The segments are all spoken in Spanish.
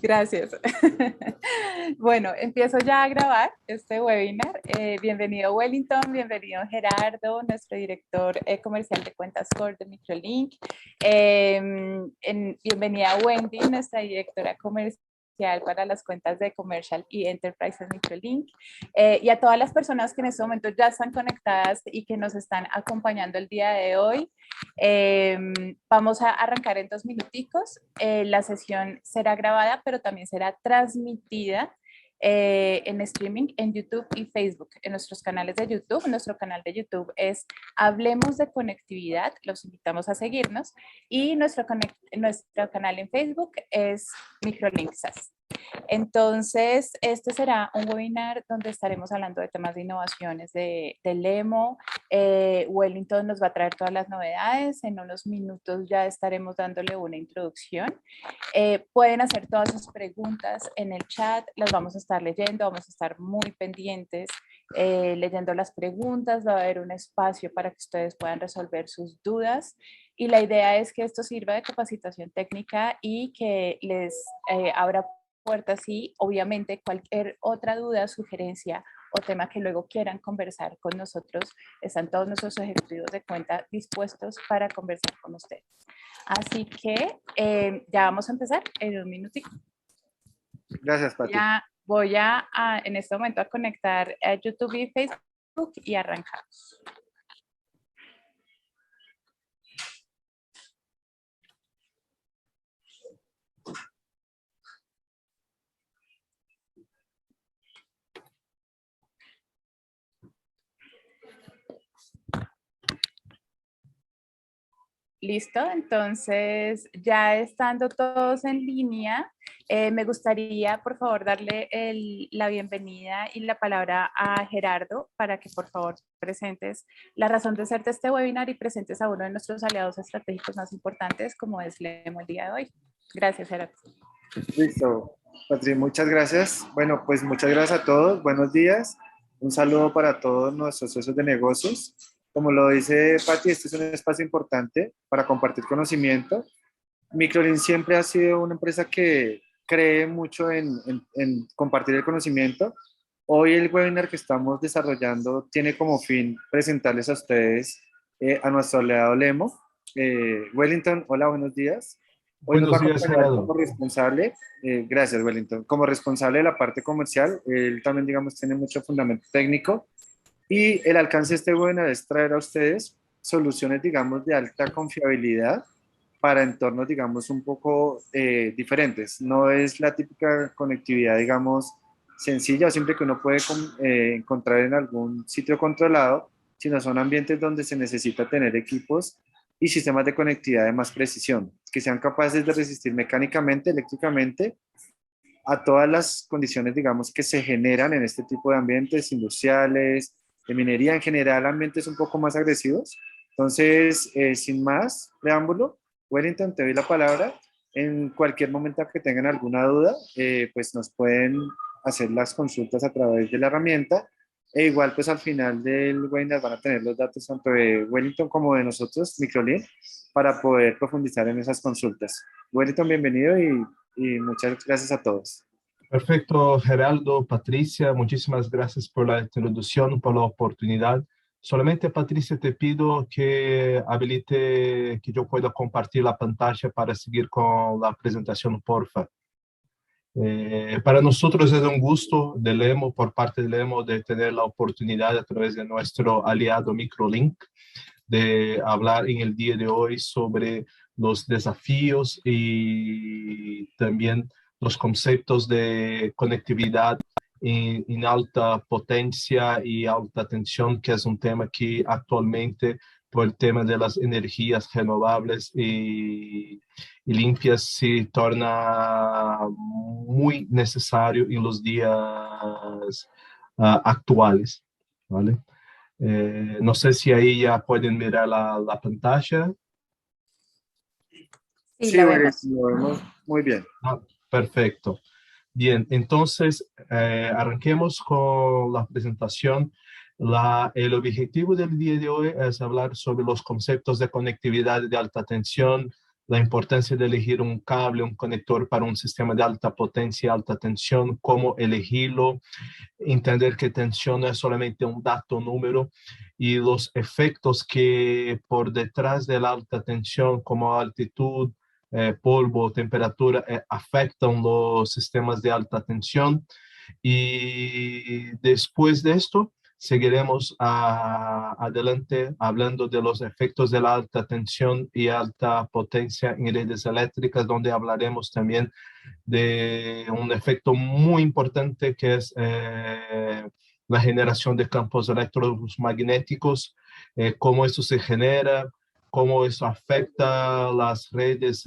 Gracias. Bueno, empiezo ya a grabar este webinar. Bienvenido Wellington, bienvenido Gerardo, nuestro director comercial de cuentas core de Microlink. Bienvenida Wendy, nuestra directora comercial para las cuentas de Commercial y Enterprise de Microlink. Y a todas las personas que en este momento ya están conectadas y que nos están acompañando el día de hoy. Vamos a arrancar en 2 minuticos. La sesión será grabada, pero también será transmitida en streaming en YouTube y Facebook, en nuestros canales de YouTube. Nuestro canal de YouTube es Hablemos de Conectividad, los invitamos a seguirnos, y nuestro canal en Facebook es Microlink SAS. Entonces, este será un webinar donde estaremos hablando de temas de innovaciones de Lemo. Wellington nos va a traer todas las novedades. En unos minutos ya estaremos dándole una introducción. Pueden hacer todas sus preguntas en el chat, las vamos a estar leyendo, vamos a estar muy pendientes leyendo las preguntas, va a haber un espacio para que ustedes puedan resolver sus dudas. Y la idea es que esto sirva de capacitación técnica y que les abra puertas y obviamente cualquier otra duda, sugerencia o tema que luego quieran conversar con nosotros, están todos nuestros ejecutivos de cuenta dispuestos para conversar con ustedes. Así que ya vamos a empezar en un minutito. Gracias, Pati. Voy a en este momento a conectar a YouTube y Facebook y arrancamos. Listo, entonces ya estando todos en línea, me gustaría por favor darle la bienvenida y la palabra a Gerardo para que por favor presentes la razón de ser de este webinar y presentes a uno de nuestros aliados estratégicos más importantes como es Lemo el día de hoy. Gracias, Gerardo. Listo, Patri, muchas gracias. Bueno, pues muchas gracias a todos. Buenos días. Un saludo para todos nuestros socios de negocios. Como lo dice Pati, este es un espacio importante para compartir conocimiento. Microlink siempre ha sido una empresa que cree mucho en compartir el conocimiento. Hoy el webinar que estamos desarrollando tiene como fin presentarles a ustedes a nuestro aliado Lemo. Wellington, hola, buenos días. Hoy nos va a Buenos días, acompañar Gerardo. como responsable, gracias Wellington, como responsable de la parte comercial. Él también, digamos, tiene mucho fundamento técnico y el alcance de este webinar es traer a ustedes soluciones, digamos, de alta confiabilidad para entornos, digamos, un poco diferentes. No es la típica conectividad, digamos, sencilla o simple que uno puede encontrar en algún sitio controlado, sino son ambientes donde se necesita tener equipos y sistemas de conectividad de más precisión, que sean capaces de resistir mecánicamente, eléctricamente, a todas las condiciones, digamos, que se generan en este tipo de ambientes industriales, de minería en general, ambientes un poco más agresivos. Entonces, sin más preámbulo, Wellington, te doy la palabra. En cualquier momento que tengan alguna duda, pues nos pueden hacer las consultas a través de la herramienta. E igual, pues al final del webinar van a tener los datos tanto de Wellington como de nosotros, Microlink, para poder profundizar en esas consultas. Wellington, bienvenido y muchas gracias a todos. Perfecto, Gerardo, Patricia, muchísimas gracias por la introducción, por la oportunidad. Solamente, Patricia, te pido que habilite que yo pueda compartir la pantalla para seguir con la presentación, porfa. Para nosotros es un gusto de Lemo, por parte de Lemo, de tener la oportunidad a través de nuestro aliado Microlink de hablar en el día de hoy sobre los desafíos y también los conceptos de conectividad en alta potencia y alta tensión, que es un tema que actualmente, por el tema de las energías renovables y limpias, se torna muy necesario en los días actuales, ¿vale? No sé si ahí ya pueden mirar la pantalla. Sí, la vemos. Lo vemos muy bien. Perfecto. Bien, entonces arranquemos con la presentación. El objetivo del día de hoy es hablar sobre los conceptos de conectividad de alta tensión, la importancia de elegir un cable, un conector para un sistema de alta potencia y alta tensión, cómo elegirlo, entender que tensión no es solamente un dato, un número, y los efectos que por detrás de la alta tensión, como altitud, polvo, temperatura, afectan los sistemas de alta tensión. Y después de esto, seguiremos adelante hablando de los efectos de la alta tensión y alta potencia en redes eléctricas, donde hablaremos también de un efecto muy importante que es la generación de campos electromagnéticos, cómo eso se genera, cómo eso afecta las redes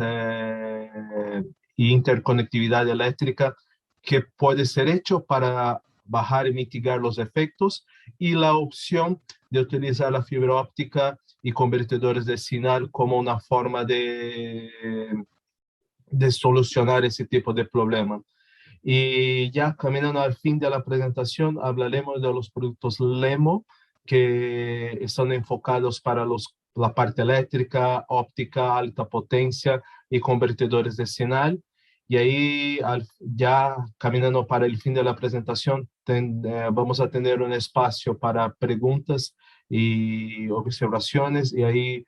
y interconectividad eléctrica, que puede ser hecho para bajar y mitigar los efectos, y la opción de utilizar la fibra óptica y convertidores de señal como una forma de solucionar ese tipo de problema. Y ya caminando al fin de la presentación, hablaremos de los productos LEMO que están enfocados para la parte eléctrica, óptica, alta potencia y convertidores de señal. Y ahí, ya caminando para el fin de la presentación, vamos a tener un espacio para preguntas y observaciones, y ahí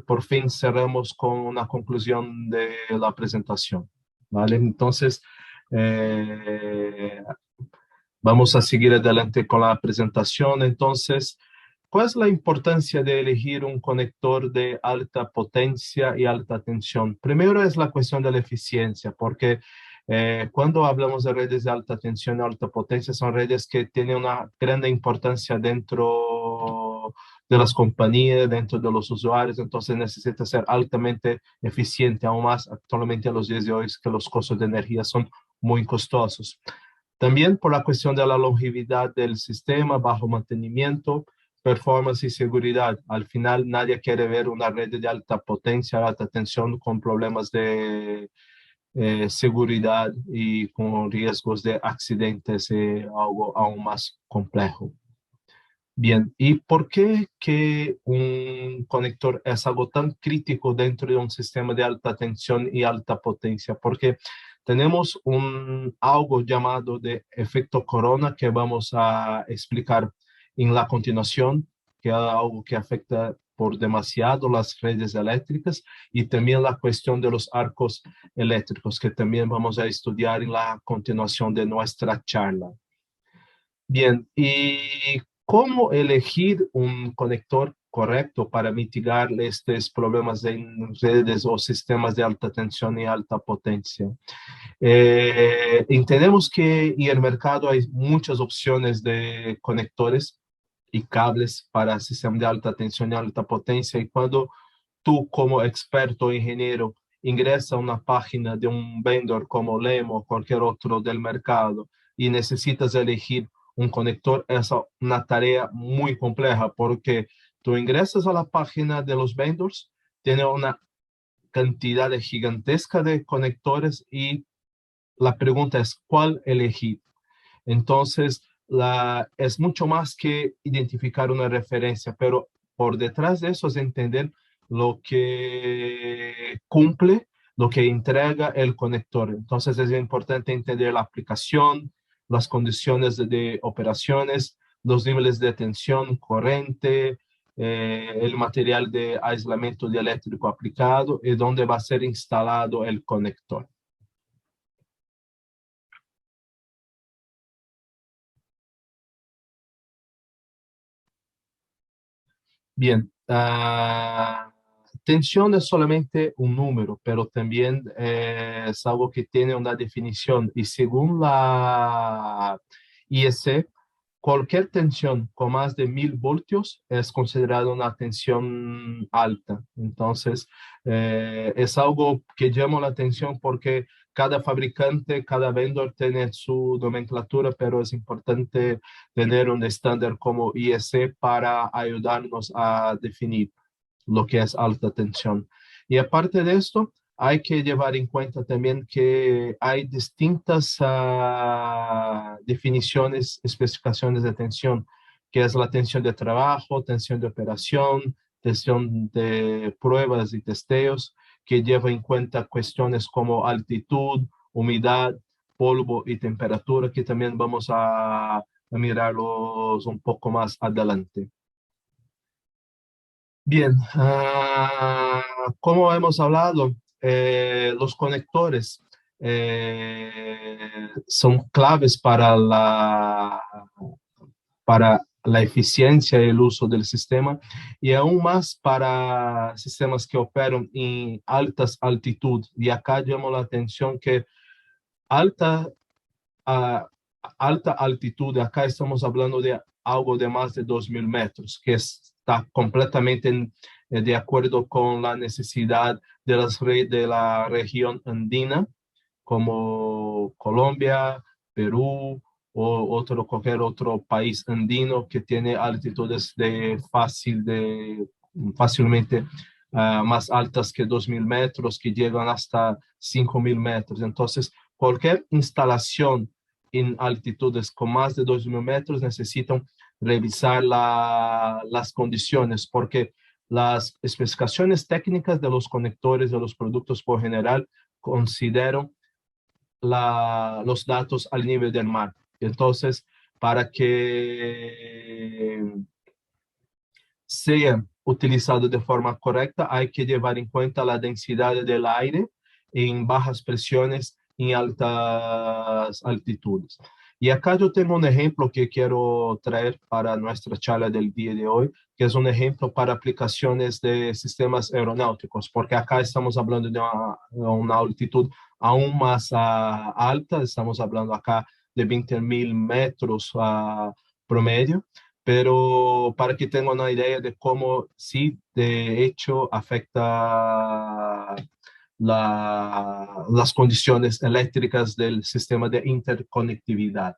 por fin cerramos con una conclusión de la presentación. ¿Vale? Entonces, vamos a seguir adelante con la presentación. Entonces, ¿cuál es la importancia de elegir un conector de alta potencia y alta tensión? Primero es la cuestión de la eficiencia, porque cuando hablamos de redes de alta tensión y alta potencia, son redes que tienen una gran importancia dentro de las compañías, dentro de los usuarios, entonces necesita ser altamente eficiente, aún más actualmente a los días de hoy, que los costos de energía son muy costosos. También por la cuestión de la longevidad del sistema, bajo mantenimiento, performance y seguridad. Al final, nadie quiere ver una red de alta potencia, alta tensión con problemas de seguridad y con riesgos de accidentes, algo aún más complejo. Bien, ¿y por qué que un conector es algo tan crítico dentro de un sistema de alta tensión y alta potencia? Porque tenemos algo llamado de efecto corona que vamos a explicar en la continuación, que es algo que afecta por demasiado las redes eléctricas, y también la cuestión de los arcos eléctricos, que también vamos a estudiar en la continuación de nuestra charla. Bien, ¿y cómo elegir un conector correcto para mitigar estos problemas en redes o sistemas de alta tensión y alta potencia? Entendemos que en el mercado hay muchas opciones de conectores y cables para sistemas de alta tensión y alta potencia, y cuando tú, como experto ingeniero, ingresas a una página de un vendor como LEMO o cualquier otro del mercado y necesitas elegir un conector, es una tarea muy compleja, porque tú ingresas a la página de los vendors, tiene una cantidad gigantesca de conectores, y la pregunta es ¿cuál elegir? Entonces, es mucho más que identificar una referencia, pero por detrás de eso es entender lo que cumple, lo que entrega el conector. Entonces, es importante entender la aplicación, las condiciones de operaciones, los niveles de tensión, corriente, el material de aislamiento dieléctrico aplicado y dónde va a ser instalado el conector. Bien, tensión es solamente un número, pero también es algo que tiene una definición, y según la IEC, cualquier tensión con más de 1000 voltios es considerada una tensión alta. Entonces, es algo que llama la atención porque cada fabricante, cada vendor tiene su nomenclatura, pero es importante tener un estándar como IEC para ayudarnos a definir lo que es alta tensión. Y aparte de esto, hay que llevar en cuenta también que hay distintas definiciones, especificaciones de tensión, que es la tensión de trabajo, tensión de operación, tensión de pruebas y testeos que lleva en cuenta cuestiones como altitud, humedad, polvo y temperatura, que también vamos a mirarlos un poco más adelante. Bien, como hemos hablado, los conectores son claves para la eficiencia y el uso del sistema, y aún más para sistemas que operan en altas altitudes. Y acá llamo la atención que alta, a alta altitud, acá estamos hablando de algo de más de 2.000 metros, que está completamente de acuerdo con la necesidad de la región andina, como Colombia, Perú o cualquier otro país andino que tiene altitudes fácilmente más altas que 2.000 metros, que llegan hasta 5.000 metros. Entonces, cualquier instalación en altitudes con más de 2.000 metros necesitan revisar las condiciones, porque las especificaciones técnicas de los conectores de los productos por general consideran los datos al nivel del mar. Entonces, para que sea utilizado de forma correcta, hay que llevar en cuenta la densidad del aire en bajas presiones en altas altitudes. Y acá yo tengo un ejemplo que quiero traer para nuestra charla del día de hoy, que es un ejemplo para aplicaciones de sistemas aeronáuticos, porque acá estamos hablando de una altitud aún más alta, estamos hablando acá de 20.000 metros promedio, pero para que tengan una idea de cómo sí, de hecho, afecta las condiciones eléctricas del sistema de interconectividad.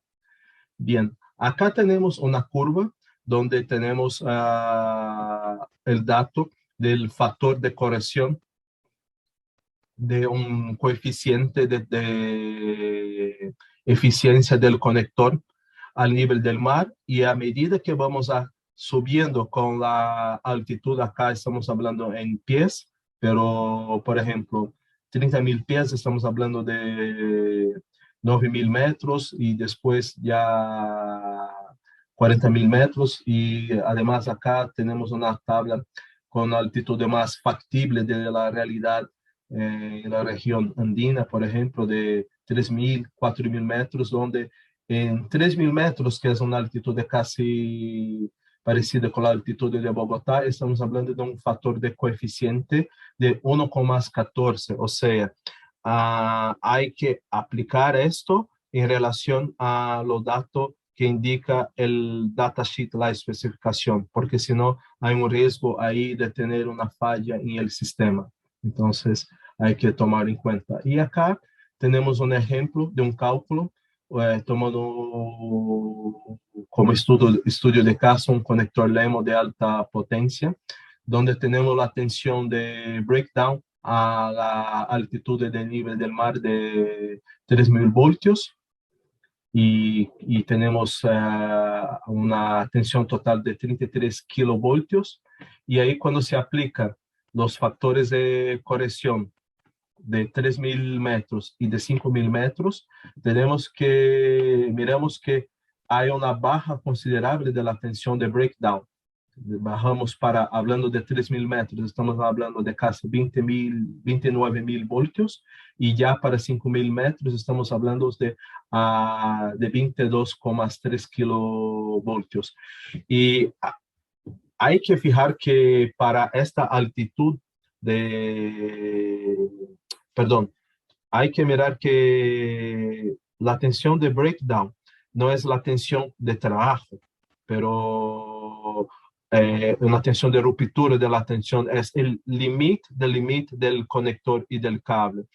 Bien, acá tenemos una curva donde tenemos el dato del factor de corrección de un coeficiente de eficiencia del conector al nivel del mar, y a medida que vamos subiendo con la altitud, acá estamos hablando en pies, pero por ejemplo 30.000 pies estamos hablando de 9.000 metros, y después ya 40.000 metros, y además acá tenemos una tabla con altitud más factible de la realidad en la región andina, por ejemplo, de 3.000, 4.000 metros, donde en 3.000 metros, que es una altitud de casi parecida con la altitud de Bogotá, estamos hablando de un factor de coeficiente de 1,14, o sea, hay que aplicar esto en relación a los datos que indica el datasheet, la especificación, porque si no hay un riesgo ahí de tener una falla en el sistema. Entonces, hay que tomar en cuenta. Y acá tenemos un ejemplo de un cálculo tomando como estudio de caso un conector LEMO de alta potencia, donde tenemos la tensión de breakdown a la altitud del nivel del mar de 3.000 voltios, y tenemos una tensión total de 33 kilovoltios, y ahí cuando se aplican los factores de corrección de 3.000 metros y de 5.000 metros, miramos que hay una baja considerable de la tensión de breakdown. Bajamos hablando de 3.000 metros, estamos hablando de casi 29.000 voltios, y ya para 5.000 metros estamos hablando de 22,3 kilovoltios. Y hay que fijar que para esta altitud hay que mirar que la tensión de breakdown no es la tensión de trabajo, pero una tensión de ruptura de la tensión es el límite del conector y del cable.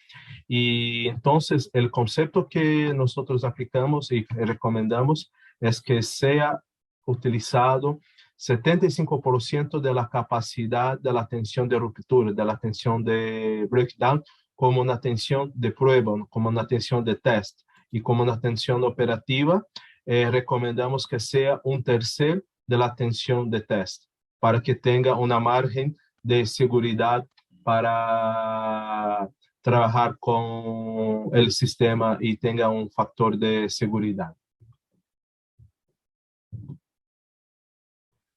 Y entonces el concepto que nosotros aplicamos y recomendamos es que sea utilizado 75% de la capacidad de la tensión de ruptura, de la tensión de breakdown, como una tensión de prueba, como una tensión de test, y como una tensión operativa, recomendamos que sea 1/3 de la tensión de test. para que tenga una margen de seguridad para trabajar con el sistema y tenga un factor de seguridad.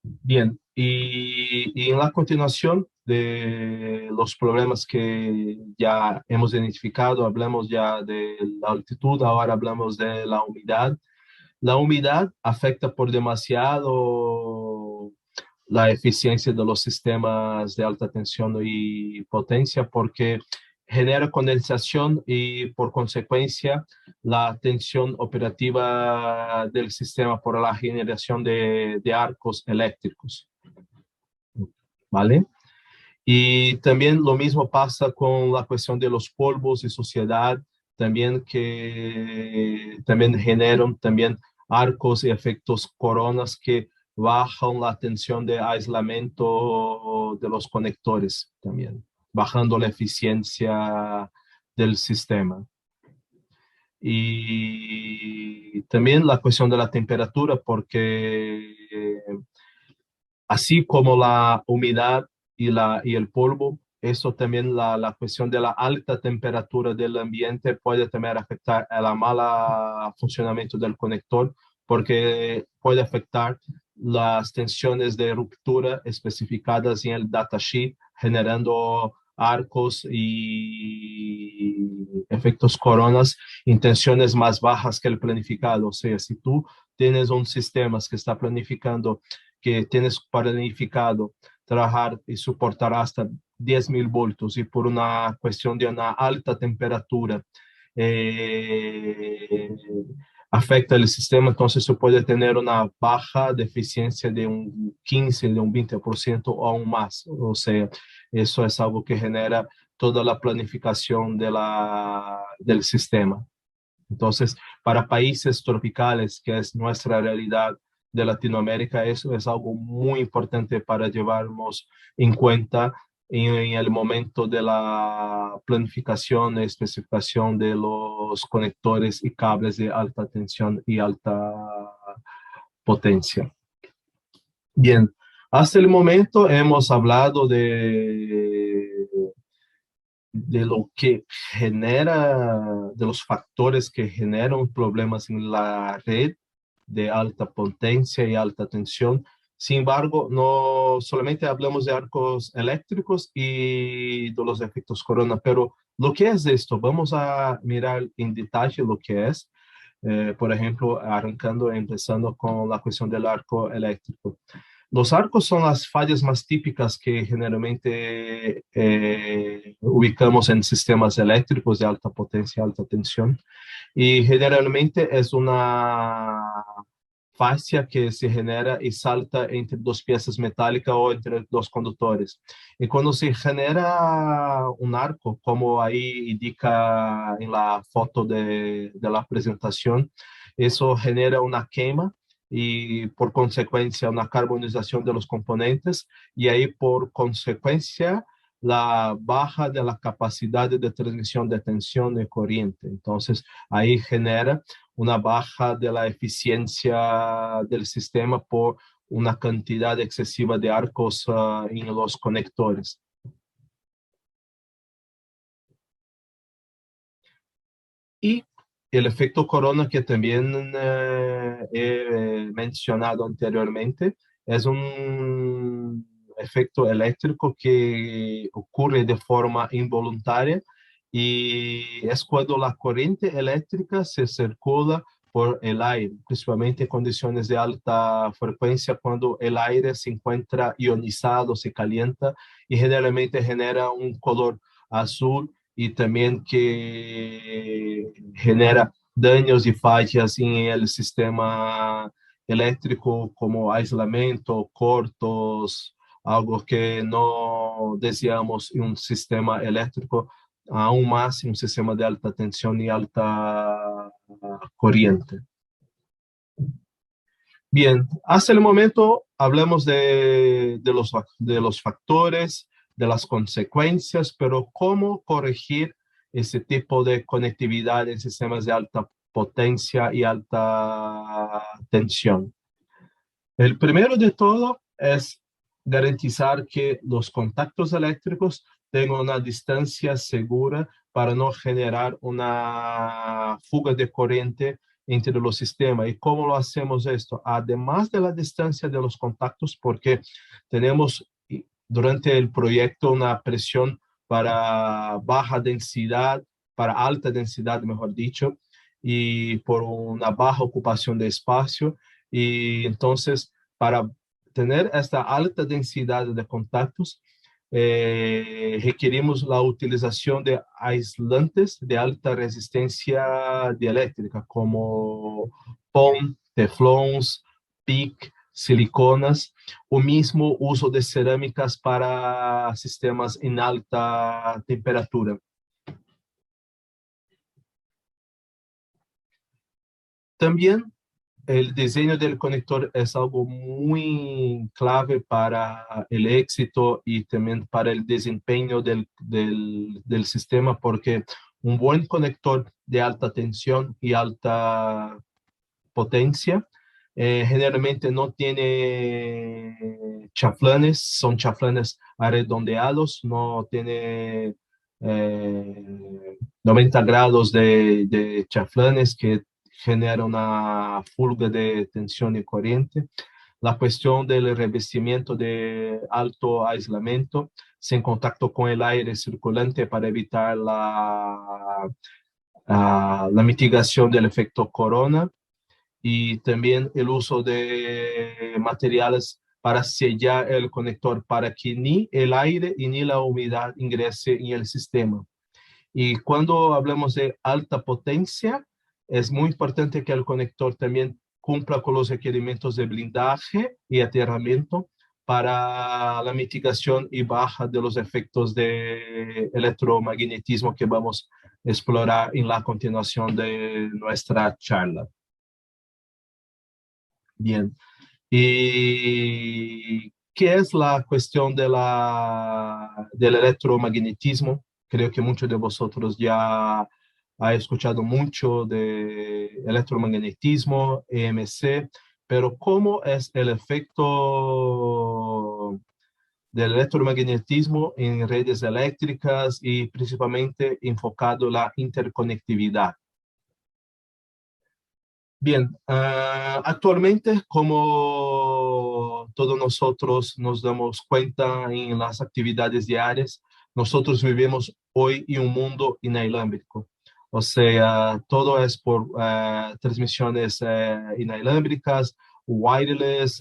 Bien, y en la continuación de los problemas que ya hemos identificado, hablamos ya de la altitud, ahora hablamos de la humedad. La humedad afecta por demasiado la eficiencia de los sistemas de alta tensión y potencia porque genera condensación y por consecuencia la tensión operativa del sistema por la generación de arcos eléctricos. ¿Vale? Y también lo mismo pasa con la cuestión de los polvos y suciedad, también que también generan también arcos y efectos coronas que bajan la tensión de aislamiento de los conectores también, bajando la eficiencia del sistema. Y también la cuestión de la temperatura, porque así como la humedad y el polvo, eso también la cuestión de la alta temperatura del ambiente puede también afectar el mala funcionamiento del conector, porque puede afectar las tensiones de ruptura especificadas en el datasheet, generando arcos y efectos coronas en tensiones más bajas que el planificado. O sea, si tú tienes un sistema que está planificando, que tienes planificado trabajar y soportar hasta 10.000 voltios y por una cuestión de una alta temperatura afecta el sistema, entonces se puede tener una baja de eficiencia de un 15, de un 20% o aún más. O sea, eso es algo que genera toda la planificación del sistema. Entonces, para países tropicales, que es nuestra realidad de Latinoamérica, eso es algo muy importante para llevarnos en cuenta en el momento de la planificación y especificación de los conectores y cables de alta tensión y alta potencia. Bien, hasta el momento hemos hablado de lo que genera, de los factores que generan problemas en la red de alta potencia y alta tensión. Sin embargo, no solamente hablamos de arcos eléctricos y de los efectos corona, pero lo que es esto, vamos a mirar en detalle lo que es. Por ejemplo, empezando con la cuestión del arco eléctrico. Los arcos son las fallas más típicas que generalmente ubicamos en sistemas eléctricos de alta potencia, alta tensión, y generalmente es una fascia que se genera y salta entre dos piezas metálicas o entre dos conductores. Y cuando se genera un arco, como ahí indica en la foto de la presentación, eso genera una quema y por consecuencia una carbonización de los componentes y ahí por consecuencia la baja de la capacidad de transmisión de tensión y corriente. Entonces ahí genera una baja de la eficiencia del sistema por una cantidad excesiva de arcos en los conectores. Y el efecto corona que también he mencionado anteriormente es un efecto eléctrico que ocurre de forma involuntaria y es cuando la corriente eléctrica se circula por el aire, principalmente en condiciones de alta frecuencia, cuando el aire se encuentra ionizado, se calienta y generalmente genera un color azul y también que genera daños y fallas en el sistema eléctrico como aislamiento, cortos, algo que no deseamos en un sistema eléctrico, aún más en un sistema de alta tensión y alta corriente. Bien, hasta el momento hablamos de los factores, de las consecuencias, pero ¿cómo corregir ese tipo de conectividad en sistemas de alta potencia y alta tensión? El primero de todo es garantizar que los contactos eléctricos tengan una distancia segura para no generar una fuga de corriente entre los sistemas. ¿Y cómo lo hacemos esto? Además de la distancia de los contactos, porque tenemos durante el proyecto una presión para baja densidad, para alta densidad, mejor dicho, y por una baja ocupación de espacio. Y entonces, para tener esta alta densidad de contactos, requerimos la utilización de aislantes de alta resistencia dieléctrica, como POM, teflons, PIC, siliconas, o mismo uso de cerámicas para sistemas en alta temperatura. También el diseño del conector es algo muy clave para el éxito y también para el desempeño del sistema, porque un buen conector de alta tensión y alta potencia generalmente no tiene chaflanes, son chaflanes redondeados, no tiene 90 grados de chaflanes que genera una fuga de tensión y corriente. La cuestión del revestimiento de alto aislamiento sin contacto con el aire circulante para evitar la mitigación del efecto corona, y también el uso de materiales para sellar el conector para que ni el aire y ni la humedad ingrese en el sistema. Y cuando hablamos de alta potencia, es muy importante que el conector también cumpla con los requerimientos de blindaje y aterramiento para la mitigación y baja de los efectos de electromagnetismo que vamos a explorar en la continuación de nuestra charla. Bien. ¿Y qué es la cuestión del electromagnetismo? Creo que muchos de vosotros ya han escuchado mucho de electromagnetismo, EMC, pero ¿cómo es el efecto del electromagnetismo en redes eléctricas y principalmente enfocado en la interconectividad? Bien, actualmente, como todos nosotros nos damos cuenta en las actividades diarias, nosotros vivimos hoy en un mundo inalámbrico. O sea, todo es por transmisiones inalámbricas, wireless,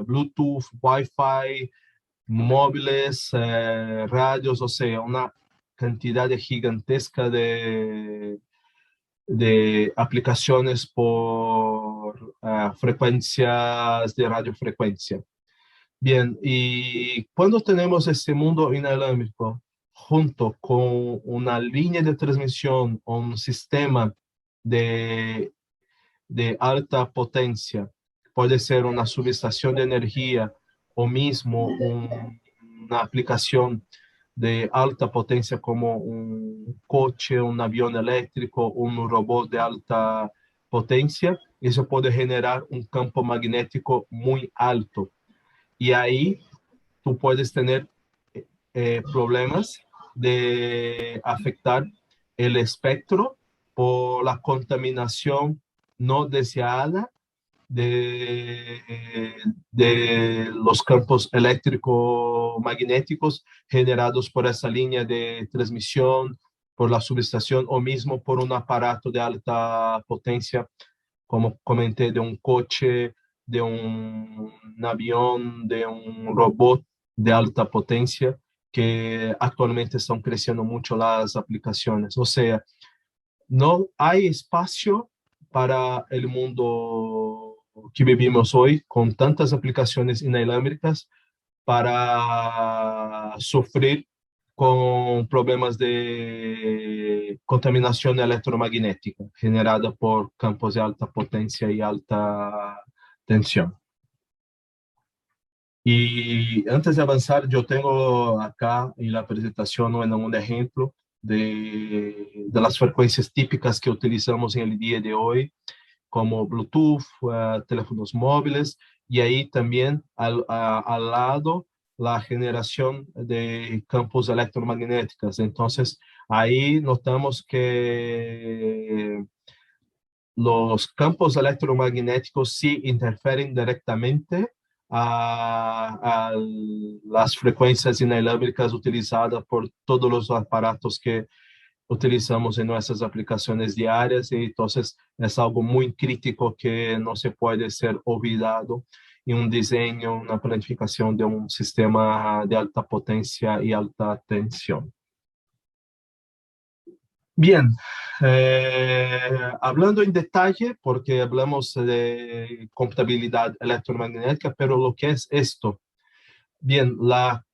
Bluetooth, Wi-Fi, móviles, radios, o sea, una cantidad gigantesca de aplicaciones por frecuencias de radiofrecuencia. Bien, y cuando tenemos este mundo inalámbrico junto con una línea de transmisión o un sistema de alta potencia, puede ser una subestación de energía o mismo una aplicación de alta potencia como un coche, un avión eléctrico, un robot de alta potencia, eso puede generar un campo magnético muy alto. Y ahí tú puedes tener problemas de afectar el espectro por la contaminación no deseada de, de los campos eléctrico-magnéticos generados por esa línea de transmisión, por la subestación o mismo por un aparato de alta potencia, como comenté, de un coche, de un avión, de un robot de alta potencia, que actualmente están creciendo mucho las aplicaciones. O sea, no hay espacio para el mundo que vivimos hoy con tantas aplicaciones inalámbricas para sufrir con problemas de contaminación electromagnética generada por campos de alta potencia y alta tensión. Y antes de avanzar, yo tengo acá en la presentación un ejemplo de las frecuencias típicas que utilizamos en el día de hoy, como Bluetooth, teléfonos móviles, y ahí también al lado la generación de campos electromagnéticos. Entonces, ahí notamos que los campos electromagnéticos sí interfieren directamente a las frecuencias inalámbricas utilizadas por todos los aparatos que utilizamos en nuestras aplicaciones diarias, y entonces es algo muy crítico que no se puede ser olvidado en un diseño, una planificación de un sistema de alta potencia y alta tensión. Bien, hablando en detalle, porque hablamos de computabilidad electromagnética, pero lo que es esto, bien, la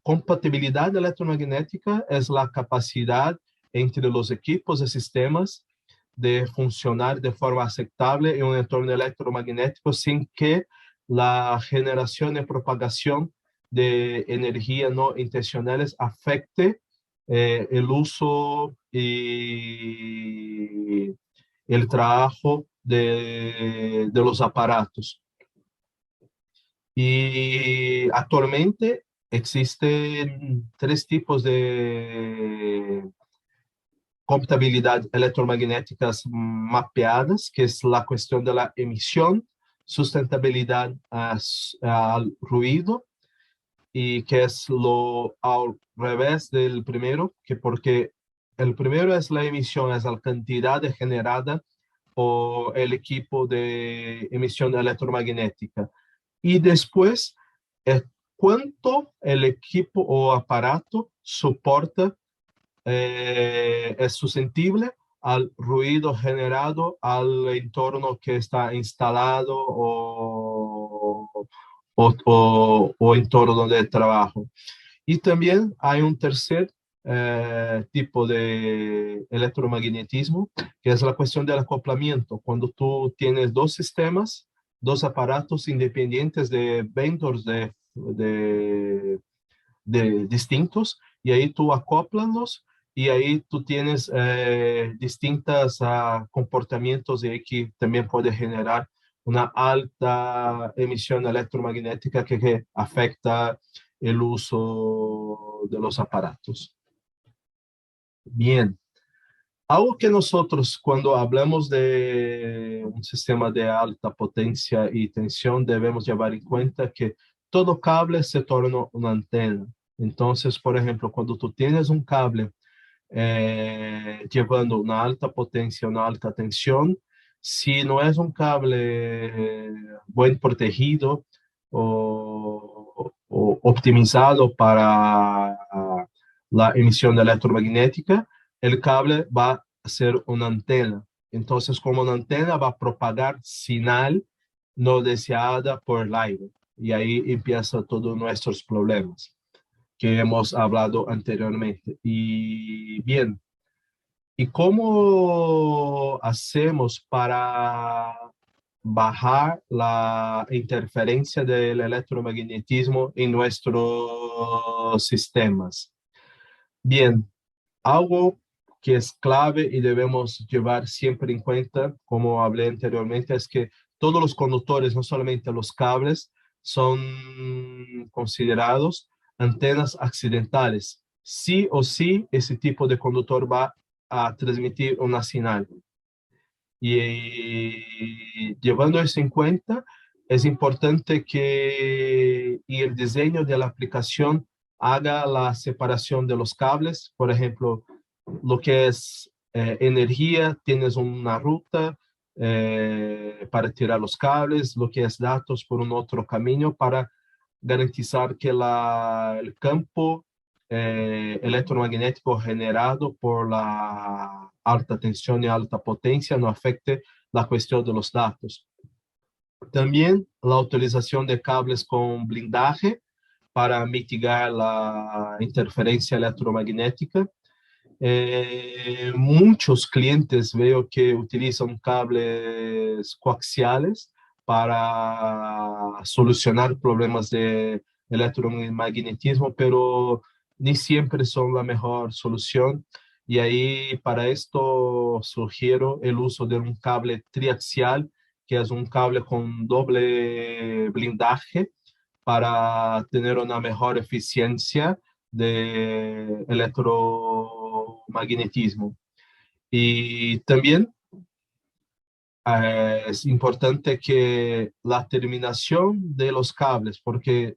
compatibilidad electromagnética es la capacidad entre los equipos y sistemas de funcionar de forma aceptable en un entorno electromagnético sin que la generación y propagación de energía no intencionales afecte el uso y el trabajo de los aparatos. Y actualmente existen tres tipos de computabilidad electromagnéticas mapeadas, que es la cuestión de la emisión, sustentabilidad al ruido, y que es lo al revés del primero, que porque el primero es la emisión, es la cantidad generada por el equipo de emisión electromagnética. Y después, cuánto el equipo o aparato soporta, es susceptible al ruido generado al entorno que está instalado o entorno de trabajo. Y también hay un tercer tipo de electromagnetismo, que es la cuestión del acoplamiento. Cuando tú tienes dos sistemas, dos aparatos independientes de vendors de distintos, y ahí tú acoplanlos, y ahí tú tienes distintos comportamientos, y ahí que también puede generar una alta emisión electromagnética que afecta el uso de los aparatos. Bien, algo que nosotros cuando hablamos de un sistema de alta potencia y tensión debemos llevar en cuenta que todo cable se torna una antena. Entonces, por ejemplo, cuando tú tienes un cable llevando una alta potencia, una alta tensión, si no es un cable buen protegido o optimizado para la emisión electromagnética, el cable va a ser una antena. Entonces, como una antena va a propagar señal no deseada por el aire. Y ahí empiezan todos nuestros problemas que hemos hablado anteriormente. Y bien, ¿y cómo hacemos para bajar la interferencia del electromagnetismo en nuestros sistemas? Bien, algo que es clave y debemos llevar siempre en cuenta, como hablé anteriormente, es que todos los conductores, no solamente los cables, son considerados antenas accidentales. Sí o sí, ese tipo de conductor va a transmitir una señal. Y llevando eso en cuenta, es importante que en el diseño de la aplicación haga la separación de los cables. Por ejemplo, lo que es energía, tienes una ruta para tirar los cables, lo que es datos por un otro camino para garantizar que el campo electromagnético generado por la alta tensión y alta potencia no afecte la cuestión de los datos. También la utilización de cables con blindaje para mitigar la interferencia electromagnética. Muchos clientes veo que utilizan cables coaxiales para solucionar problemas de electromagnetismo, pero ni siempre son la mejor solución. Y ahí para esto sugiero el uso de un cable triaxial que es un cable con doble blindaje para tener una mejor eficiencia de electromagnetismo. Y también es importante que la terminación de los cables, porque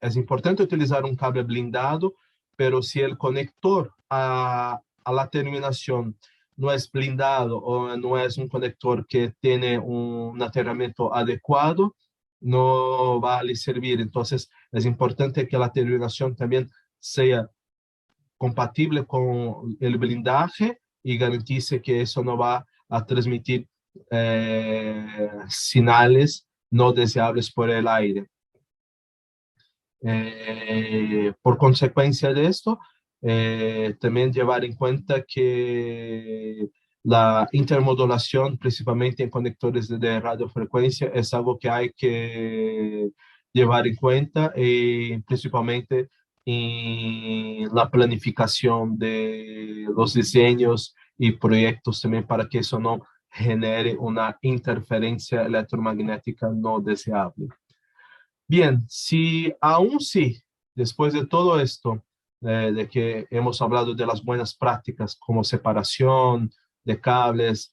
es importante utilizar un cable blindado, pero si el conector a la terminación no es blindado o no es un conector que tiene un aterramiento adecuado, no va a le servir. Entonces es importante que la terminación también sea compatible con el blindaje y garantice que eso no va a transmitir señales no deseables por el aire. Por consecuencia de esto, también llevar en cuenta que la intermodulación, principalmente en conectores de radiofrecuencia, es algo que hay que llevar en cuenta, principalmente en la planificación de los diseños y proyectos también, para que eso no genere una interferencia electromagnética no deseable. Bien, si aún sí, después de todo esto, de que hemos hablado de las buenas prácticas como separación de cables,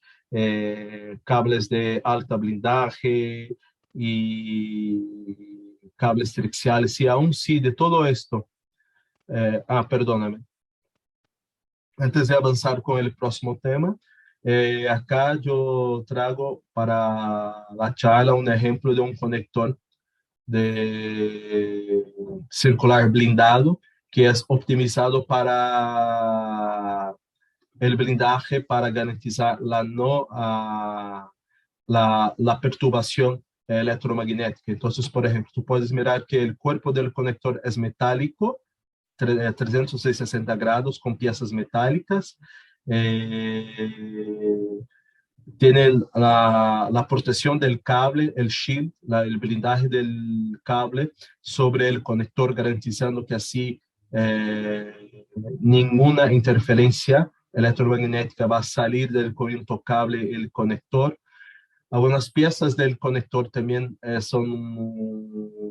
cables de alta blindaje y cables triaxiales, si aún sí de todo esto, perdóname, antes de avanzar con el próximo tema, acá yo traigo para la charla un ejemplo de un conector de circular blindado que es optimizado para el blindaje para garantizar la perturbación electromagnética. Entonces, por ejemplo, tú puedes mirar que el cuerpo del conector es metálico, 360 grados con piezas metálicas. Tiene la protección del cable, el shield, el blindaje del cable sobre el conector, garantizando que así ninguna interferencia electromagnética va a salir del conjunto cable y el conector. Algunas piezas del conector también son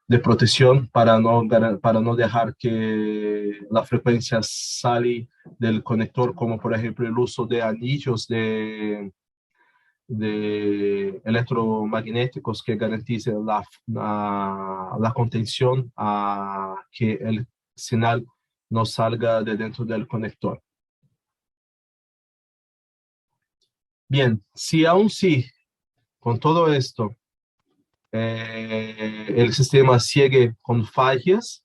de protección para no dejar que la frecuencia sale del conector, como por ejemplo el uso de anillos de electromagnéticos que garanticen la contención a que el señal no salga de dentro del conector. Bien, si aún sí, con todo esto, el sistema sigue con fallas,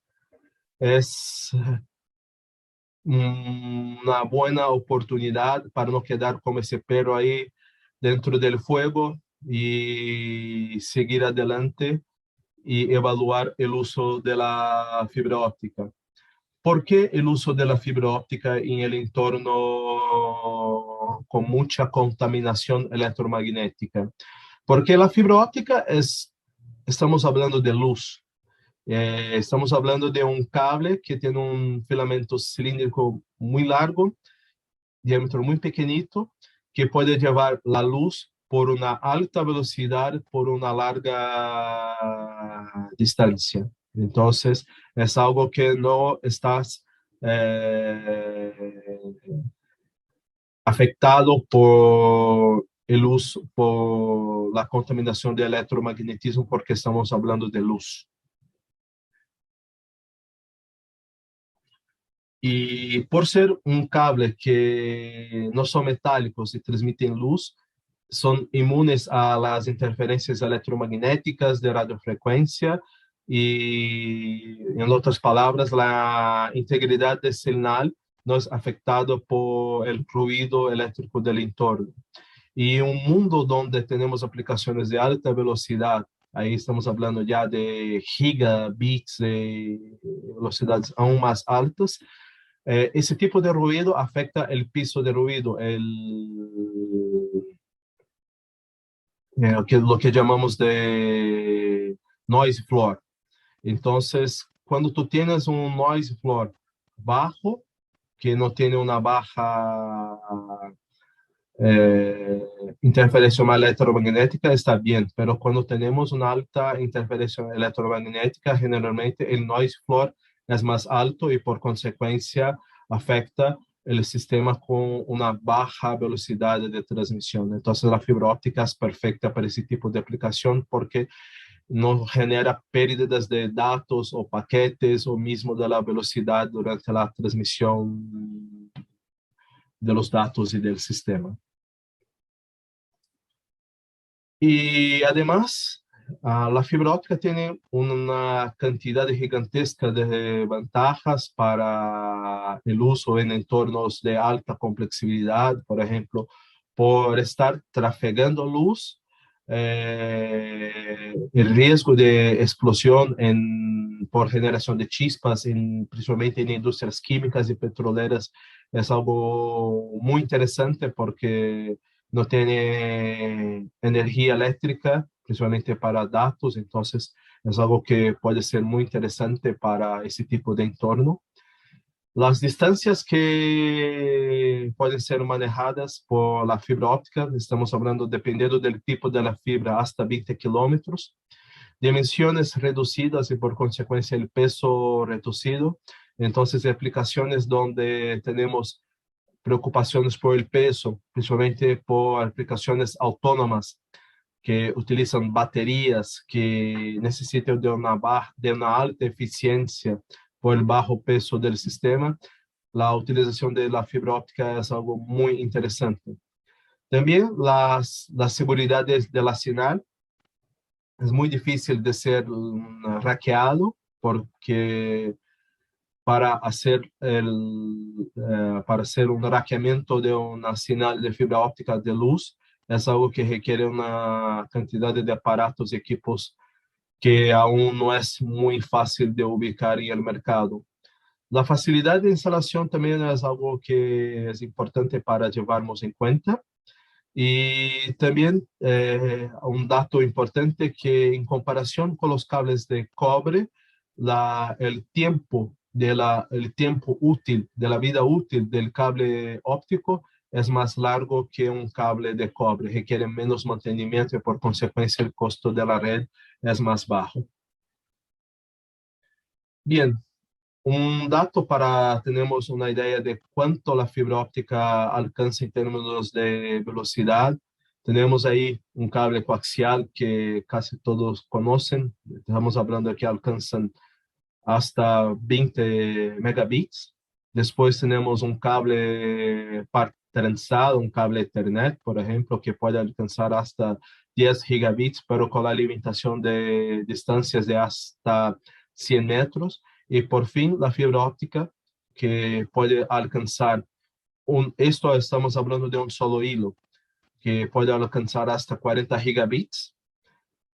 es una buena oportunidad para no quedar como ese perro ahí dentro del fuego y seguir adelante y evaluar el uso de la fibra óptica. ¿Por qué el uso de la fibra óptica en el entorno con mucha contaminación electromagnética? Porque la fibra óptica estamos hablando de luz. Estamos hablando de un cable que tiene un filamento cilíndrico muy largo, diámetro muy pequeñito, que puede llevar la luz por una alta velocidad, por una larga distancia. Entonces, es algo que no estás afectado por el uso, por la contaminación de electromagnetismo, porque estamos hablando de luz. Y por ser un cable que no son metálicos y transmiten luz, son inmunes a las interferencias electromagnéticas de radiofrecuencia y, en otras palabras, la integridad del señal no es afectada por el ruido eléctrico del entorno. Y un mundo donde tenemos aplicaciones de alta velocidad, ahí estamos hablando ya de gigabits, de velocidades aún más altas, ese tipo de ruido afecta el piso de ruido, lo que llamamos de noise floor. Entonces, cuando tú tienes un noise floor bajo, que no tiene una baja interferencia electromagnética está bien, pero cuando tenemos una alta interferencia electromagnética, generalmente el noise floor es más alto y por consecuencia afecta el sistema con una baja velocidad de transmisión. Entonces la fibra óptica es perfecta para ese tipo de aplicación porque no genera pérdidas de datos o paquetes o mismo de la velocidad durante la transmisión de los datos y del sistema. Y además, la fibra óptica tiene una cantidad gigantesca de ventajas para el uso en entornos de alta complexibilidad, por ejemplo, por estar trafegando luz, el riesgo de explosión por generación de chispas, principalmente en industrias químicas y petroleras, es algo muy interesante porque no tiene energía eléctrica, principalmente para datos, entonces es algo que puede ser muy interesante para ese tipo de entorno. Las distancias que pueden ser manejadas por la fibra óptica, estamos hablando, dependiendo del tipo de la fibra, hasta 20 kilómetros, dimensiones reducidas y por consecuencia el peso reducido. Entonces, aplicaciones donde tenemos preocupaciones por el peso, principalmente por aplicaciones autónomas que utilizan baterías, que necesitan de una alta eficiencia por el bajo peso del sistema, la utilización de la fibra óptica es algo muy interesante. También las seguridades de la señal es muy difícil de ser hackeado porque para hacer un hackeamiento de una señal de fibra óptica de luz es algo que requiere una cantidad de aparatos y equipos que aún no es muy fácil de ubicar en el mercado. La facilidad de instalación también es algo que es importante para llevarnos en cuenta. Y también un dato importante que en comparación con los cables de cobre, el tiempo útil, de la vida útil del cable óptico es más largo que un cable de cobre, requiere menos mantenimiento y por consecuencia el costo de la red es más bajo. Bien, un dato para tenemos una idea de cuánto la fibra óptica alcanza en términos de velocidad. Tenemos ahí un cable coaxial que casi todos conocen. Estamos hablando de que alcanzan hasta 20 megabits. Después tenemos un cable trenzado, un cable Ethernet, por ejemplo, que puede alcanzar hasta 10 gigabits, pero con la limitación de distancias de hasta 100 metros. Y por fin la fibra óptica que puede alcanzar, esto estamos hablando de un solo hilo, que puede alcanzar hasta 40 gigabits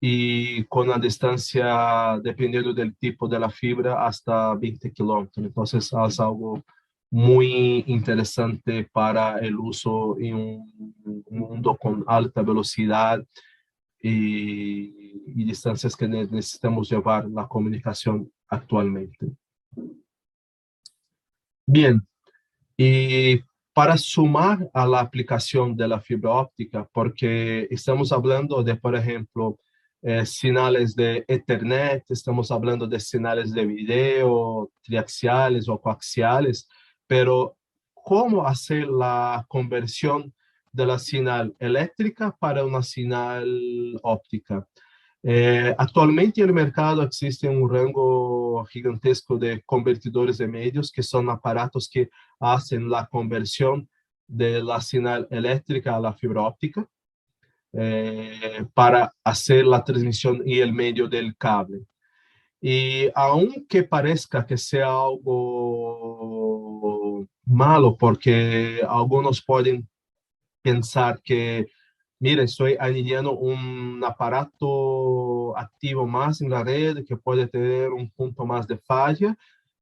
y con la distancia, dependiendo del tipo de la fibra, hasta 20 kilómetros. Entonces es algo muy interesante para el uso en un mundo con alta velocidad y distancias que necesitamos llevar la comunicación actualmente. Bien, y para sumar a la aplicación de la fibra óptica, porque estamos hablando de, por ejemplo, señales de Ethernet, estamos hablando de señales de video, triaxiales o coaxiales, pero ¿cómo hacer la conversión de la señal eléctrica para una señal óptica? Actualmente en el mercado existe un rango gigantesco de convertidores de medios, que son aparatos que hacen la conversión de la señal eléctrica a la fibra óptica para hacer la transmisión y el medio del cable. Y aunque parezca que sea algo malo, porque algunos pueden pensar que, mira, estoy añadiendo un aparato activo más en la red que puede tener un punto más de falla,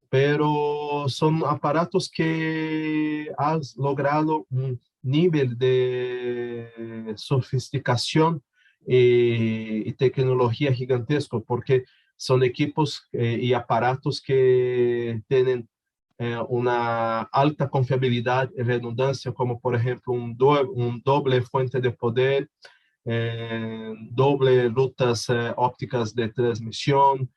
pero son aparatos que han logrado un nivel de sofisticación y tecnología gigantesco, porque son equipos y aparatos que tienen una alta confiabilidad y redundancia, como por ejemplo un doble fuente de poder, doble rutas ópticas de transmisión,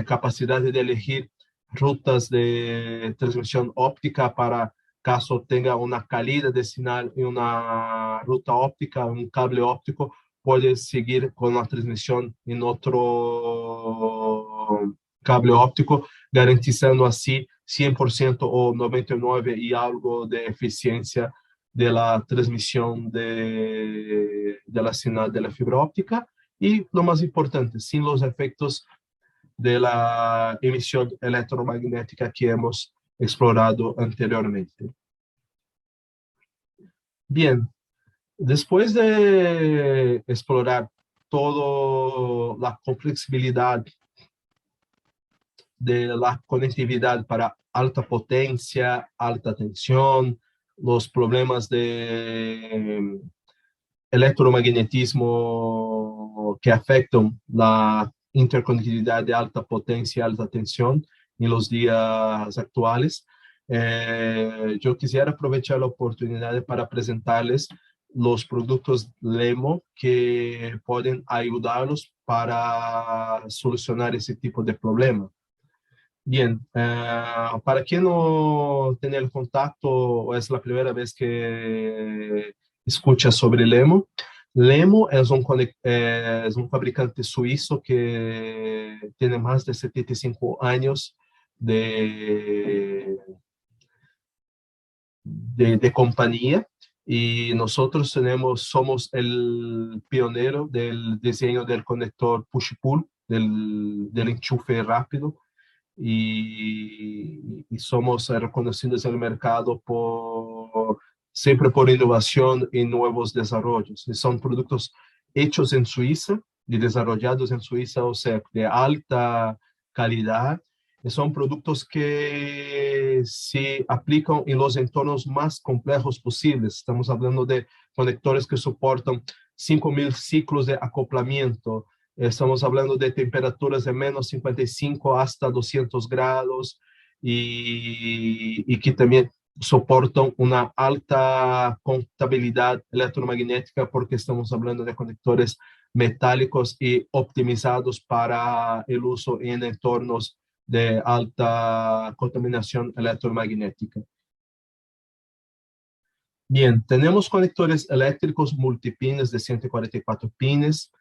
capacidad de elegir rutas de transmisión óptica para caso tenga una caída de señal en una ruta óptica, un cable óptico, puede seguir con la transmisión en otro cable óptico, garantizando así 100% o 99 y algo de eficiencia de la transmisión de la señal de la fibra óptica. Y lo más importante, sin los efectos de la emisión electromagnética que hemos explorado anteriormente. Bien, después de explorar toda la complexibilidad de la conectividad para alta potencia, alta tensión, los problemas de electromagnetismo que afectan la interconectividad de alta potencia y alta tensión en los días actuales. Yo quisiera aprovechar la oportunidad para presentarles los productos LEMO que pueden ayudarlos para solucionar ese tipo de problema. Bien, para quien no tiene el contacto o es la primera vez que escucha sobre LEMO, LEMO es un fabricante suizo que tiene más de 75 años de compañía, y nosotros somos el pionero del diseño del conector push-pull, del enchufe rápido, y somos reconocidos en el mercado siempre por innovación y nuevos desarrollos. Y son productos hechos en Suiza y desarrollados en Suiza, o sea, de alta calidad. Y son productos que se aplican en los entornos más complejos posibles. Estamos hablando de conectores que soportan 5.000 ciclos de acoplamiento. Estamos hablando de temperaturas de menos 55 hasta 200 grados y que también soportan una alta compatibilidad electromagnética, porque estamos hablando de conectores metálicos y optimizados para el uso en entornos de alta contaminación electromagnética. Bien, tenemos conectores eléctricos multipines de 144 pines,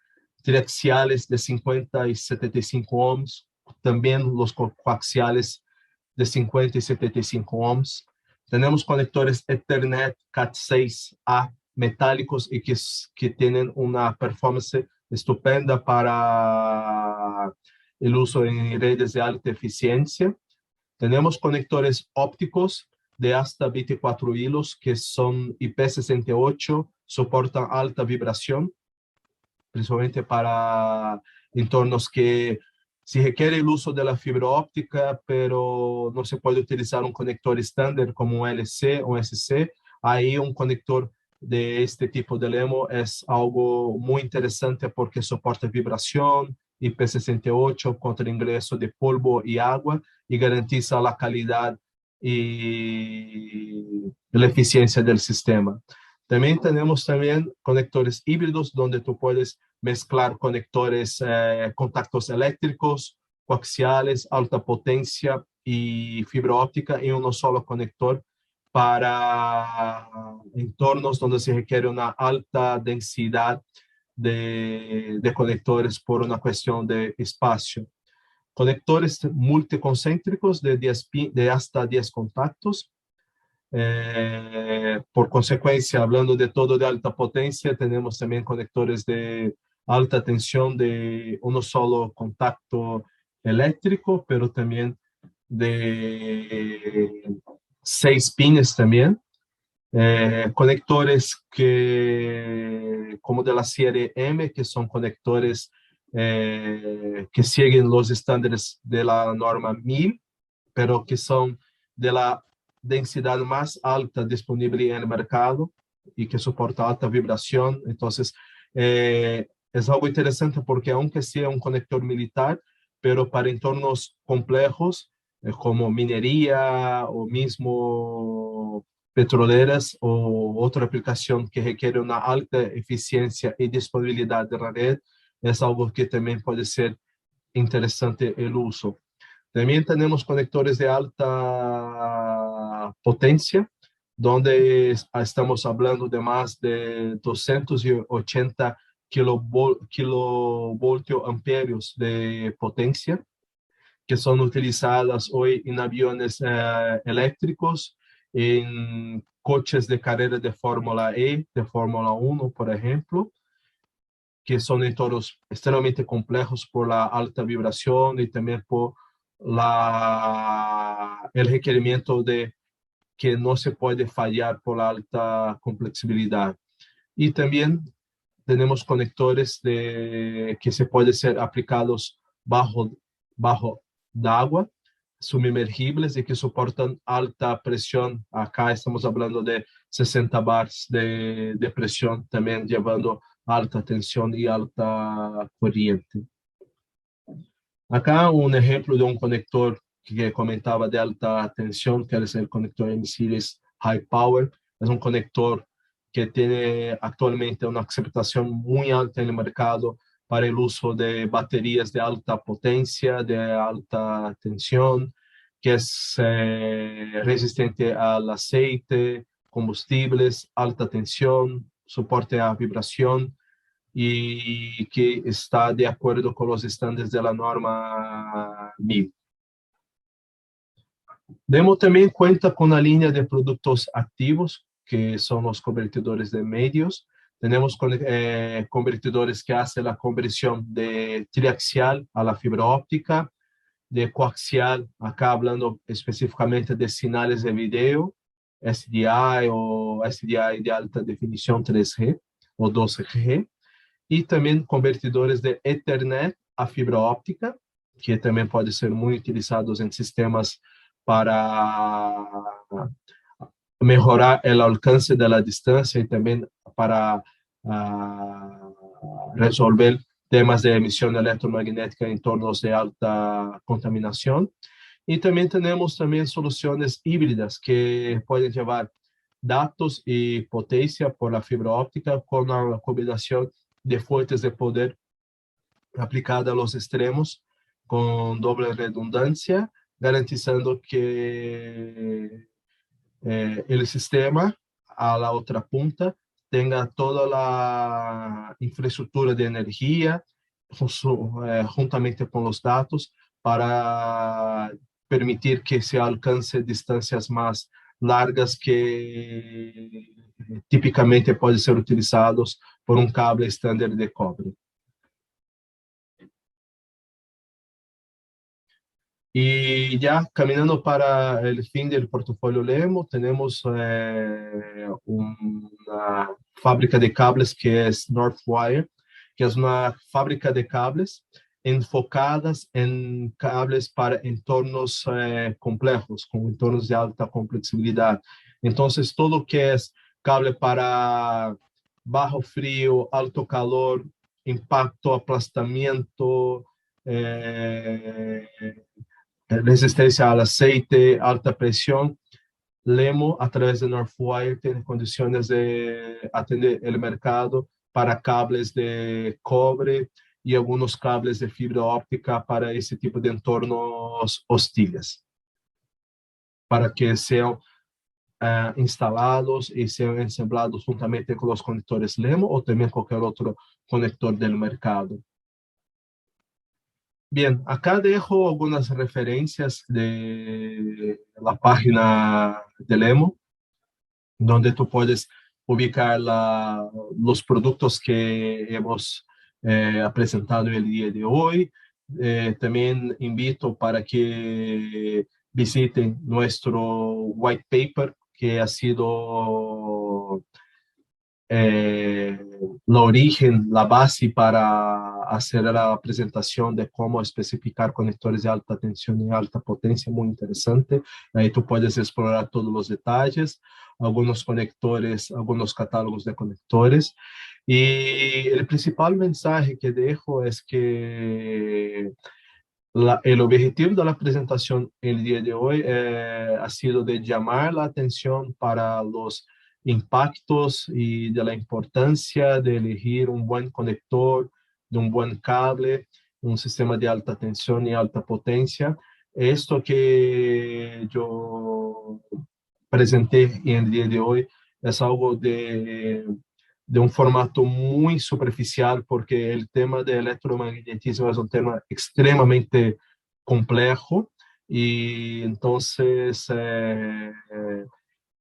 triaxiales de 50 y 75 ohms, también los coaxiales de 50 y 75 ohms. Tenemos conectores Ethernet Cat6A metálicos y que tienen una performance estupenda para el uso en redes de alta eficiencia. Tenemos conectores ópticos de hasta 24 hilos que son IP68, soportan alta vibración, principalmente para entornos que se requiere el uso de la fibra óptica, pero no se puede utilizar un conector estándar como un LC o SC. Ahí un conector de este tipo de LEMO es algo muy interesante porque soporta vibración, IP68 contra ingreso de polvo y agua, y garantiza la calidad y la eficiencia del sistema. También tenemos conectores híbridos donde tú puedes mezclar conectores, contactos eléctricos, coaxiales, alta potencia y fibra óptica en uno solo conector para entornos donde se requiere una alta densidad de conectores por una cuestión de espacio. Conectores multiconcéntricos de hasta 10 contactos. Por consecuencia, hablando de todo de alta potencia, tenemos también conectores de alta tensión de uno solo contacto eléctrico, pero también de 6 pines también. Conectores como de la serie M, que son conectores que siguen los estándares de la norma 1000, pero que son de la densidad más alta disponible en el mercado y que soporta alta vibración. Entonces, es algo interesante porque aunque sea un conector militar, pero para entornos complejos, como minería o mismo petroleras o otra aplicación que requiere una alta eficiencia y disponibilidad de la red, es algo que también puede ser interesante el uso. También tenemos conectores de alta potencia, donde estamos hablando de más de 280 kilovoltios amperios de potencia, que son utilizadas hoy en aviones eléctricos, en coches de carrera de Fórmula E, de Fórmula 1, por ejemplo, que son entornos extremadamente complejos por la alta vibración y también por el requerimiento de que no se puede fallar por la alta complexibilidad. Y también tenemos conectores que se pueden ser aplicados bajo agua, sumergibles y que soportan alta presión. Acá estamos hablando de 60 bars de presión, también llevando alta tensión y alta corriente. Acá un ejemplo de un conector que comentaba de alta tensión, que es el conector M-Series High Power. Es un conector que tiene actualmente una aceptación muy alta en el mercado para el uso de baterías de alta potencia, de alta tensión, que es resistente al aceite, combustibles, alta tensión, soporte a vibración, y que está de acuerdo con los estándares de la norma 1000. Demo también cuenta con una línea de productos activos, que son los convertidores de medios. Tenemos convertidores que hacen la conversión de triaxial a la fibra óptica, de coaxial, acá hablando específicamente de señales de video, SDI o SDI de alta definición 3G o 12G, y también convertidores de Ethernet a fibra óptica, que también pueden ser muy utilizados en sistemas para mejorar el alcance de la distancia y también para resolver temas de emisión electromagnética en entornos de alta contaminación. Y también tenemos soluciones híbridas que pueden llevar datos y potencia por la fibra óptica con una combinación de fuentes de poder aplicada a los extremos con doble redundancia, garantizando que el sistema a la otra punta tenga toda la infraestructura de energía juntamente con los datos para permitir que se alcance distancias más largas que típicamente pueden ser utilizados por un cable estándar de cobre. Y ya caminando para el fin del portafolio Lemo, tenemos una fábrica de cables que es Northwire, que es una fábrica de cables enfocadas en cables para entornos complejos, con entornos de alta complexibilidad. Entonces, todo lo que es cable para bajo frío, alto calor, impacto, aplastamiento, resistencia al aceite, alta presión. Lemo, a través de Northwire, tiene condiciones de atender el mercado para cables de cobre y algunos cables de fibra óptica para ese tipo de entornos hostiles, para que sean instalados y sean ensamblados juntamente con los conectores Lemo o también cualquier otro conector del mercado. Bien, acá dejo algunas referencias de la página de Lemo, donde tú puedes ubicar los productos que hemos presentado el día de hoy. También invito para que visiten nuestro white paper, que ha sido la origen, la base para hacer la presentación de cómo especificar conectores de alta tensión y alta potencia, muy interesante. Ahí tú puedes explorar todos los detalles, algunos conectores, algunos catálogos de conectores. Y el principal mensaje que dejo es que El objetivo de la presentación el día de hoy ha sido de llamar la atención para los impactos y de la importancia de elegir un buen conector, de un buen cable, un sistema de alta tensión y alta potencia. Esto que yo presenté en el día de hoy es algo de un formato muy superficial, porque el tema de electromagnetismo es un tema extremadamente complejo y entonces,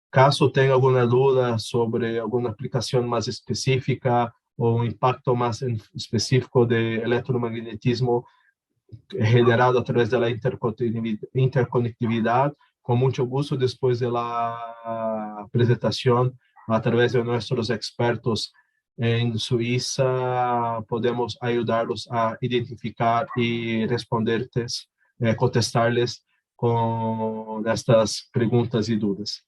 caso tenga alguna duda sobre alguna aplicación más específica o un impacto más específico de electromagnetismo generado a través de la interconectividad, con mucho gusto después de la presentación, a través de nuestros expertos en Suiza, podemos ayudarlos a identificar y responderles, contestarles con estas preguntas y dudas.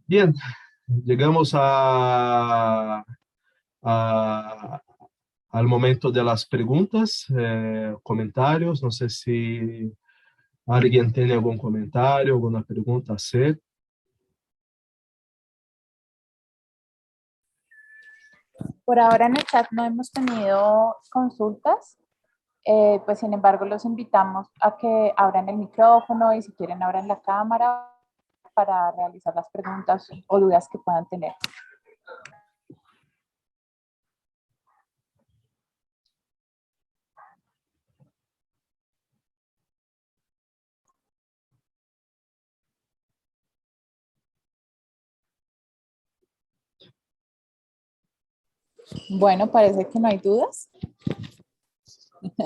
Bien, llegamos al momento de las preguntas, comentarios. No sé si alguien tiene algún comentario, alguna pregunta a hacer. Por ahora en el chat no hemos tenido consultas, pues sin embargo los invitamos a que abran el micrófono y si quieren abran la cámara para realizar las preguntas o dudas que puedan tener. Bueno, parece que no hay dudas.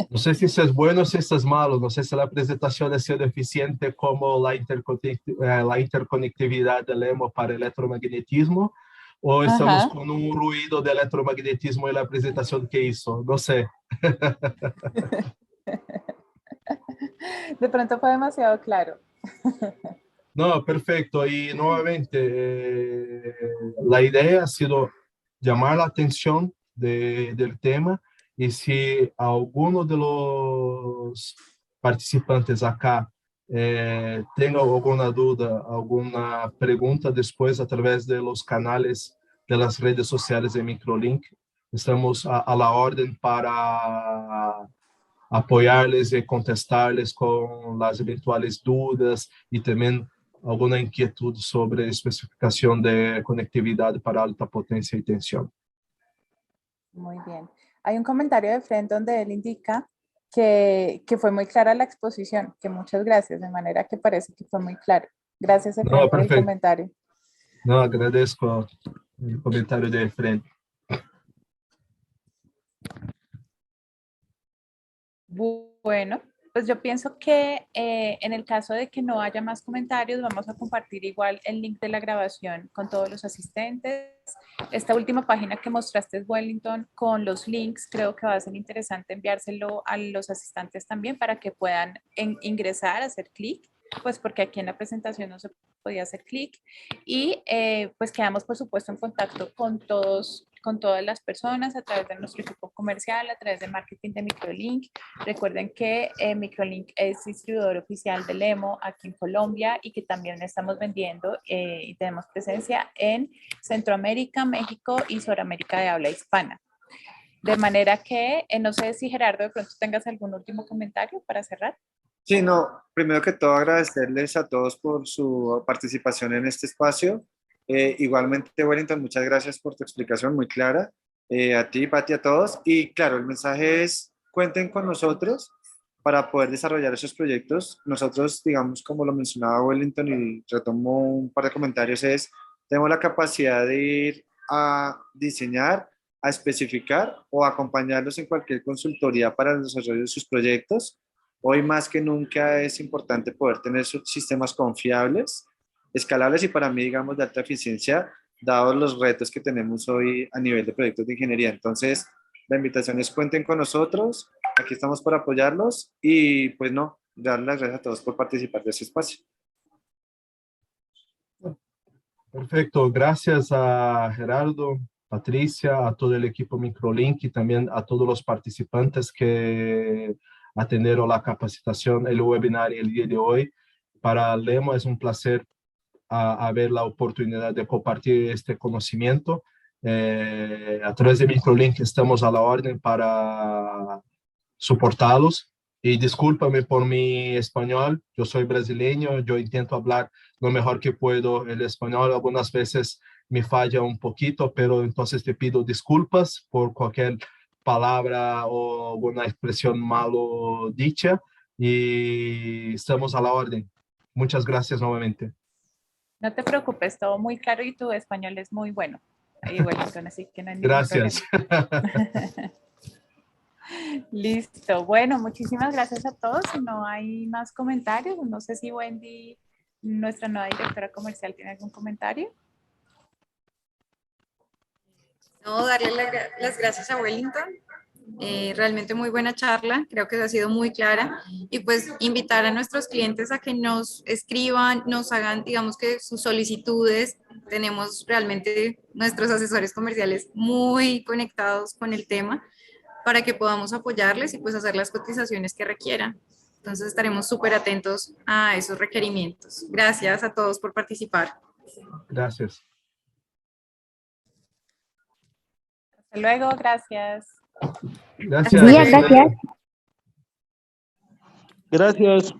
No sé si eso es bueno o si eso es malo. No sé si la presentación ha sido eficiente como la interconectividad del LEMO para electromagnetismo, o estamos Ajá. con un ruido de electromagnetismo en la presentación que hizo. No sé. De pronto fue demasiado claro. No, perfecto. Y nuevamente, la idea ha sido llamar la atención del tema, y si alguno de los participantes acá tenga alguna duda, alguna pregunta después a través de los canales de las redes sociales de Microlink, estamos a la orden para apoyarles y contestarles con las eventuales dudas y también alguna inquietud sobre especificación de conectividad para alta potencia y tensión. Muy bien. Hay un comentario de Fred donde él indica que fue muy clara la exposición, que muchas gracias, de manera que parece que fue muy claro. Gracias, Efraín, No, por el perfecto. comentario. No, agradezco el comentario de Efraín. Bueno, pues yo pienso que en el caso de que no haya más comentarios, vamos a compartir igual el link de la grabación con todos los asistentes. Esta última página que mostraste, Wellington, con los links, creo que va a ser interesante enviárselo a los asistentes también para que puedan ingresar, hacer clic, pues porque aquí en la presentación no se podía hacer clic. Y pues quedamos, por supuesto, en contacto con todas las personas a través de nuestro equipo comercial, a través de marketing de Microlink. Recuerden que Microlink es distribuidor oficial del EMO aquí en Colombia y que también estamos vendiendo y tenemos presencia en Centroamérica, México y Sudamérica de habla hispana. De manera que, no sé si Gerardo de pronto tengas algún último comentario para cerrar. Sí, no, primero que todo agradecerles a todos por su participación en este espacio. Igualmente, Wellington, muchas gracias por tu explicación muy clara. A ti, Pati, a todos. Y claro, el mensaje es, cuenten con nosotros para poder desarrollar esos proyectos. Nosotros, digamos, como lo mencionaba Wellington y retomo un par de comentarios, tenemos la capacidad de ir a diseñar, a especificar o acompañarlos en cualquier consultoría para el desarrollo de sus proyectos. Hoy más que nunca es importante poder tener sistemas confiables, escalables y para mí, digamos, de alta eficiencia, dados los retos que tenemos hoy a nivel de proyectos de ingeniería. Entonces, la invitación es cuenten con nosotros, aquí estamos para apoyarlos y pues no, darles las gracias a todos por participar de este espacio. Perfecto, gracias a Gerardo, Patricia, a todo el equipo Microlink y también a todos los participantes que atendieron la capacitación, el webinar el día de hoy. Para Lemo es un placer haber la oportunidad de compartir este conocimiento. A través de Microlink estamos a la orden para soportarlos. Y discúlpame por mi español, yo soy brasileño, yo intento hablar lo mejor que puedo el español, algunas veces me falla un poquito, pero entonces te pido disculpas por cualquier palabra o alguna expresión malo dicha y estamos a la orden. Muchas gracias nuevamente. No te preocupes, todo muy claro y tu español es muy bueno. Y bueno, así que no hay ningún Gracias. problema. Listo. Bueno, muchísimas gracias a todos. Si no hay más comentarios, no sé si Wendy, nuestra nueva directora comercial, tiene algún comentario. No, darle las gracias a Wellington. Realmente muy buena charla, creo que ha sido muy clara y pues invitar a nuestros clientes a que nos escriban, nos hagan, digamos que sus solicitudes. Tenemos realmente nuestros asesores comerciales muy conectados con el tema para que podamos apoyarles y pues hacer las cotizaciones que requieran. Entonces estaremos súper atentos a esos requerimientos. Gracias a todos por participar. Gracias. Hasta luego, gracias. Gracias. Gracias. Gracias.